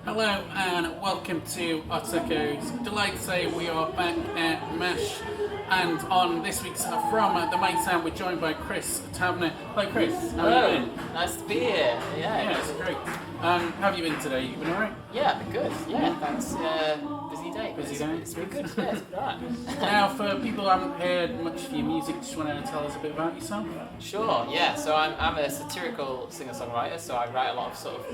Hello and welcome to Arteco's. Delighted to say we are back at MASH, and on this week's From the Main Sound we're joined by Chris Tavener. Hello Chris, how are you doing? Nice to be here. Yeah, it's great. How have you been today? You been alright? Yeah, been good. Yeah, thanks. Busy day. Busy day? It's been good. Yeah, it's been alright. Now, for people who haven't heard much of your music, just want to tell us a bit about yourself? Sure. Yeah. So I'm a satirical singer-songwriter. So I write a lot of sort of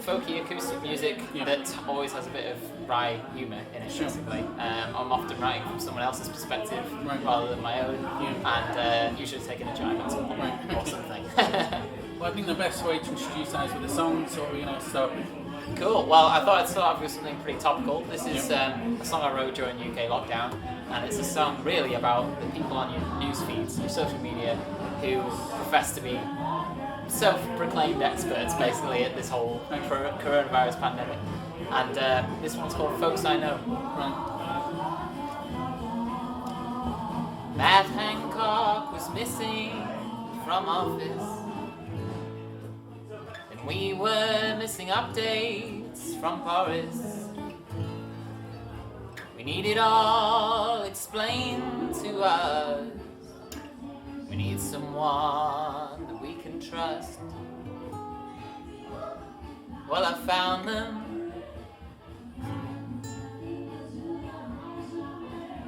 folky acoustic music that always has a bit of wry humour in it. Sure. Basically, I'm often writing from someone else's perspective rather than my own, and usually taking a jibe at someone or something. Well, I think the best way to introduce that is with a song, so start with. Cool. Well, I thought I'd start off with something pretty topical. This is a song I wrote during UK lockdown, and it's a song really about the people on your news feeds, your social media, who profess to be self-proclaimed experts, basically, at this whole coronavirus pandemic. And this one's called "Folks I Know." Matt Hancock was missing from office. We were missing updates from Boris. We need it all explained to us. We need someone that we can trust. Well, I found them,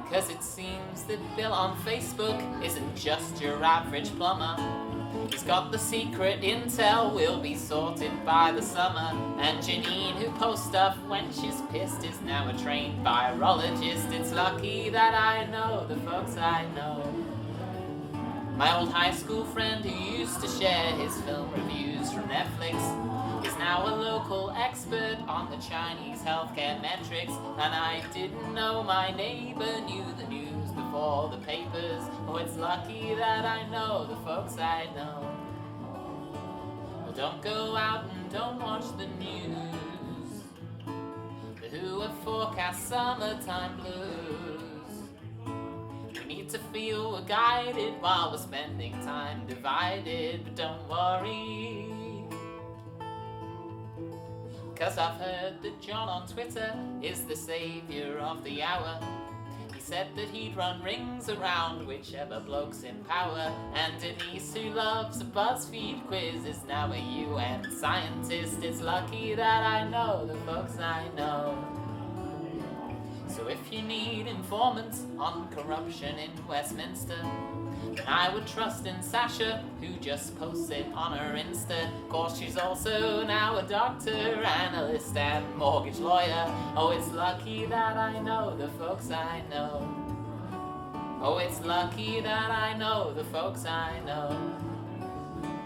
'cause it seems that Bill on Facebook isn't just your average plumber. He's got the secret intel, will be sorted by the summer. And Janine, who posts stuff when she's pissed, is now a trained virologist. It's lucky that I know the folks I know. My old high school friend who used to share his film reviews from Netflix is now a local expert on the Chinese healthcare metrics. And I didn't know my neighbor knew the news before the papers. Oh, it's lucky that I know the folks I know. Well, don't go out and don't watch the news. The WHO have forecast summertime blues. We need to feel we're guided while we're spending time divided. But don't worry, 'cause I've heard that John on Twitter is the saviour of the hour. He said that he'd run rings around whichever bloke's in power. And Denise, who loves a BuzzFeed quiz, is now a UN scientist. It's lucky that I know the folks I know. So if you need informants on corruption in Westminster, then I would trust in Sasha, who just posts it on her Insta. Of course, she's also now a doctor, analyst, and mortgage lawyer. Oh, it's lucky that I know the folks I know. Oh, it's lucky that I know the folks I know.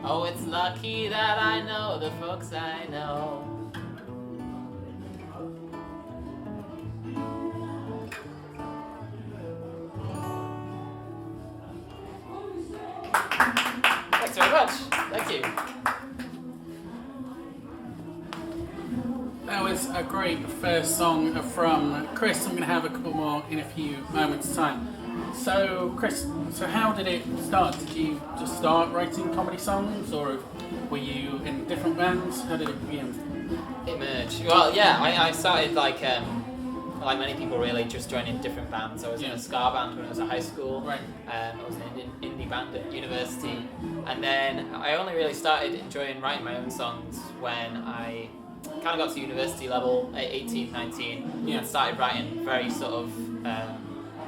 Oh, it's lucky that I know the folks I know. Thanks very much. Thank you. That was a great first song from Chris. I'm going to have a couple more in a few moments' time. So, Chris, how did it start? Did you just start writing comedy songs, or were you in different bands? How did it begin? Emerge. Well, yeah, I started like many people really, just joining different bands. I was in a ska band when I was at high school. Right. I was in an indie band at university. And then I only really started enjoying writing my own songs when I kind of got to university level at 18, 19, and started writing very sort of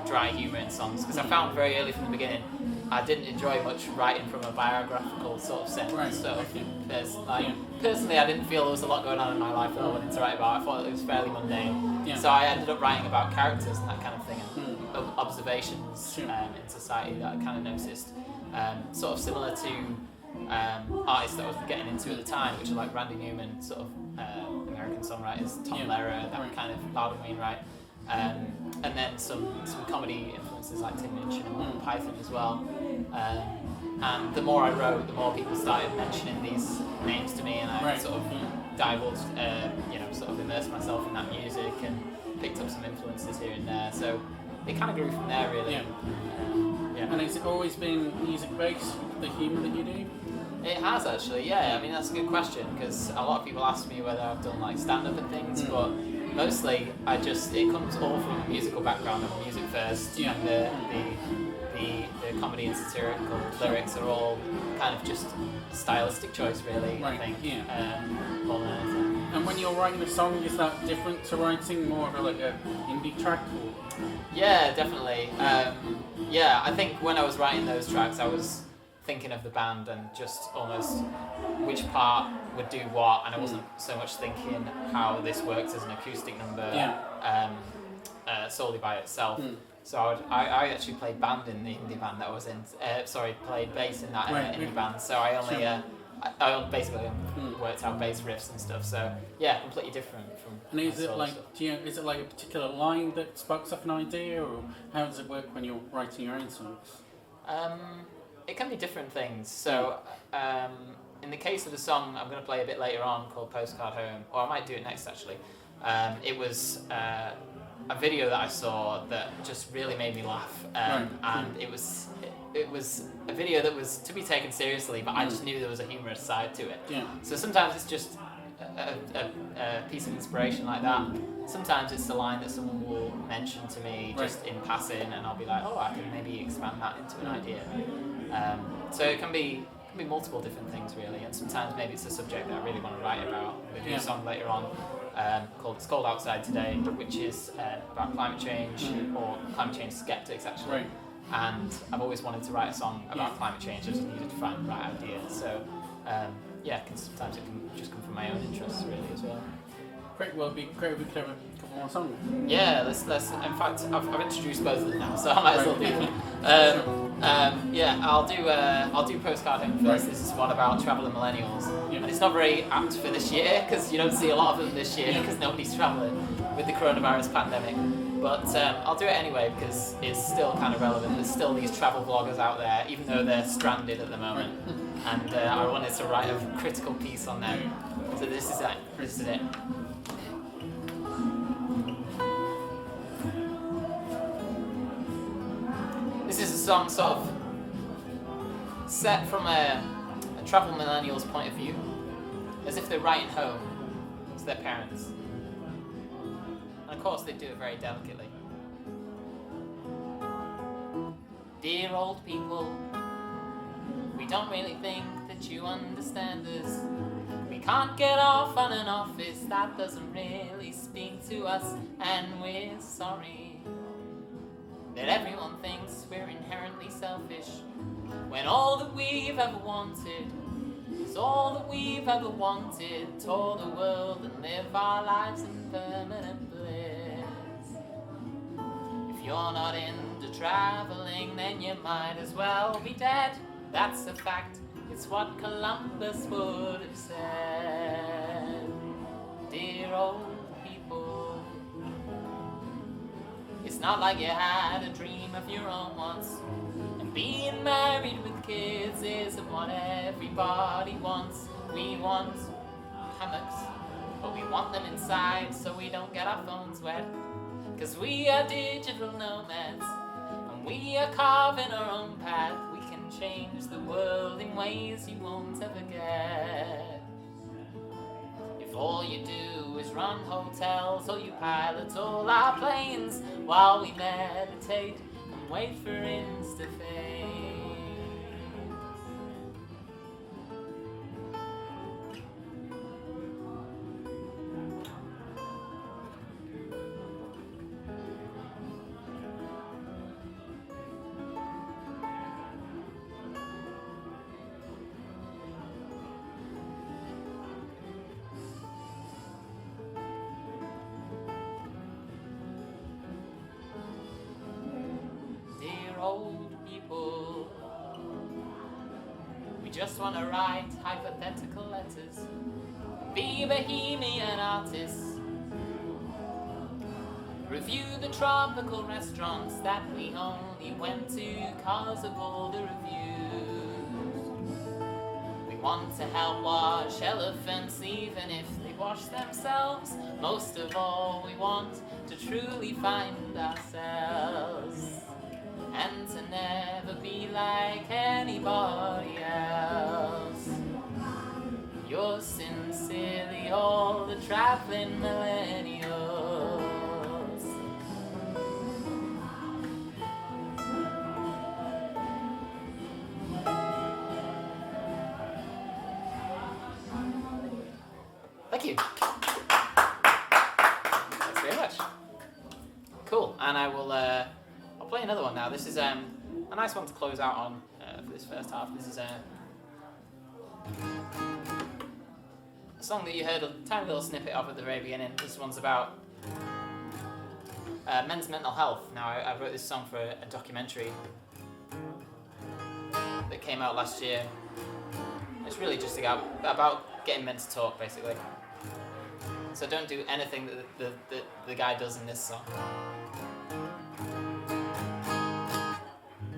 dry humour in songs. Because I found very early from the beginning I didn't enjoy much writing from a biographical sort of sense. Right. So there's personally, I didn't feel there was a lot going on in my life that I wanted to write about. I thought it was fairly mundane. Yeah. So I ended up writing about characters and that kind of thing, and observations in society that I kind of noticed. Sort of similar to artists that I was getting into at the time, which are like Randy Newman, sort of American songwriters, Tom Lehrer, that kind of loud and mean, right? And then some comedy influences like Tim Minchin and Monty Python as well. And the more I wrote, the more people started mentioning these names to me, and I sort of divulged, sort of immersed myself in that music and picked up some influences here and there. So it kind of grew from there, really. And has it always been music based, the humour that you do? It has actually, yeah. I mean, that's a good question because a lot of people ask me whether I've done like stand-up and things, but mostly it comes all from a musical background of music first, and the comedy and satirical lyrics are all kind of just a stylistic choice, really. Right. I think. Yeah. More than anything. And when you're writing a song, is that different to writing more of like a indie track? Or? Yeah, definitely. Yeah, I think when I was writing those tracks, I was thinking of the band and just almost which part would do what, and I wasn't so much thinking how this works as an acoustic number solely by itself. So I actually played band in the indie band that I was in. Played bass in that indie band. So I only I basically worked out bass riffs and stuff. So yeah, completely different from. And is it like is it like a particular line that sparks up an idea, or how does it work when you're writing your own songs? It can be different things. So in the case of the song I'm going to play a bit later on called Postcard Home, or I might do it next actually. It was a video that I saw that just really made me laugh, and it was a video that was to be taken seriously, but I just knew there was a humorous side to it. Yeah. So sometimes it's just a piece of inspiration like that. Sometimes it's the line that someone will mention to me just in passing, and I'll be like, oh, I can maybe expand that into an idea. So it can be multiple different things really, and sometimes maybe it's a subject that I really want to write about. We'll do a song later on it's called Outside Today, which is about climate change, or climate change skeptics actually. Right. And I've always wanted to write a song about climate change. I just needed to find the right idea. So because sometimes it can just come from my own interests really as well. Great. Well, it'd be great if we could have a couple more songs. Yeah, let's. In fact, I've introduced both of them now, so I might as well do them. I'll do Postcard Home first. Right. This is one about travelling millennials, and it's not very apt for this year because you don't see a lot of them this year because nobody's travelling with the coronavirus pandemic. But I'll do it anyway because it's still kind of relevant. There's still these travel vloggers out there, even though they're stranded at the moment. And I wanted to write a critical piece on them. So this is it. This is it. This is a song sort of set from a travel millennial's point of view, as if they're writing home to their parents. And of course they do it very delicately. Dear old people, we don't really think that you understand us. We can't get off on an office that doesn't really speak to us, and we're sorry that everyone thinks we're inherently selfish, when all that we've ever wanted is all that we've ever wanted, tour the world and live our lives in permanent bliss. If you're not into traveling, then you might as well be dead. That's a fact, it's what Columbus would have said. Dear old people, it's not like you had a dream of your own once, and being married with kids isn't what everybody wants. We want hammocks, but we want them inside so we don't get our phones wet. 'Cause we are digital nomads, and we are carving our own path. We can change the world in ways you won't ever get. If all you do is run hotels, or you pilot all our planes while we meditate and wait for Insta-fame. Old people, we just want to write hypothetical letters, be bohemian artists, review the tropical restaurants that we only went to cause of all the reviews. We want to help wash elephants even if they wash themselves. Most of all, we want to truly find ourselves, and to never be like anybody else. Yours sincerely, all the traveling millennials. Thank you. Thanks very much. Cool, and I will. I'll play another one now. This is a nice one to close out on for this first half. This is a song that you heard a tiny little snippet of at the very beginning. This one's about men's mental health. Now, I wrote this song for a documentary that came out last year. It's really just about getting men to talk, basically. So don't do anything that the guy does in this song.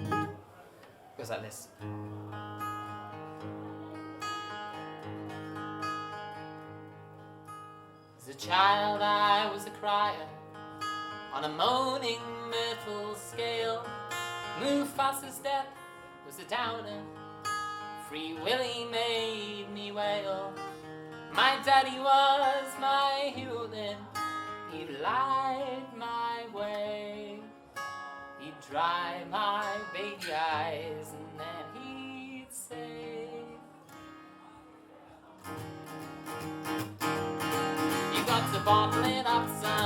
It goes like this. As a child I was a crier on a moaning myrtle scale. Mufasa's death was a downer. Free Willy made me wail. My daddy was my Hewlin. He'd light my way. He'd dry my baby eyes and then he'd say, you got to bottle it up, son.